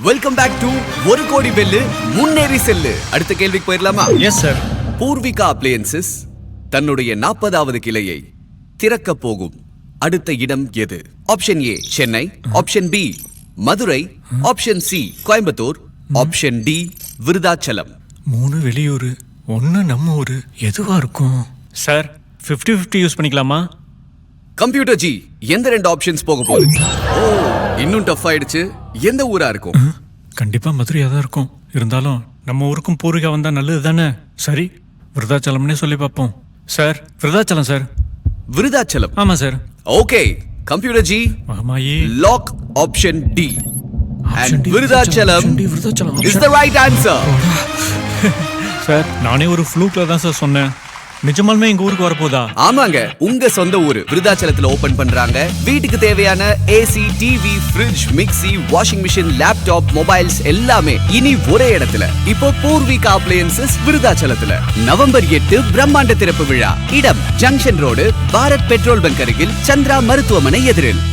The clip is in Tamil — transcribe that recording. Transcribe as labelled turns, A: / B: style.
A: வெல்கம் பேக் டு ஒரு கோடி வெல்லு முன்னேறி செல்லு. அடுத்த கேள்விக்கு போயிடலாமா?
B: Yes sir.
A: பூர்விகா அப்ளையன்சஸ் தன்னுடைய 40வது கிளையை திறக்க போகும் அடுத்த இடம் எது? Option A Chennai, option B Madurai, option C Coimbatore, option D Virudhachalam.
B: 3 வெளியூர், 1 நம்ம ஊரு. எதுவா இருக்கும் சார்? 50-50 யூஸ் பண்ணிக்கலாமா?
A: கம்ப்யூட்டர் ஜி, எந்த 2 ஆப்ஷன்ஸ் போக போகுது? ஓ, இன்னும் டஃப் ஆயிடுச்சு. எந்த ஊரா இருக்கும்?
B: கண்டிப்பா மதுரையா தான் இருக்கும். இருந்தாலும் நம்ம ஊருக்கும் பூர்விகா வந்தா நல்லது தானே. சரி, விருதாச்சலம்னே சொல்லி பார்ப்போம். Sir, Virudhachalam sir.
A: விருதாச்சலம்?
B: ஆமா sir.
A: Okay, computer ji,
B: Magamayi
A: lock option D. And Virudhachalam is the right answer.
B: Sir, நானே ஒரு ஃப்ளூக்ல தான் சார் சொன்னேன். நிஜமாலுமே எங்க ஊருக்கு வரப்போதா?
A: ஆமாங்க, உங்க சொந்த ஊரு விருதாச்சலத்துல ஓபன் பண்றாங்க. வீட்டுக்கு தேவையான AC, TV, fridge, mixie, washing machine, laptop, mobiles எல்லாமே இனி ஒரே இடத்துல. இப்போ பூர்விகா அப்ளையன்சஸ் விருதாச்சலத்துல நவம்பர் 8 பிரம்மாண்ட திறப்பு விழா. இடம் junction road, Bharat petrol bunk அருகில், சந்திரா மருத்துவமனை எதிரில்.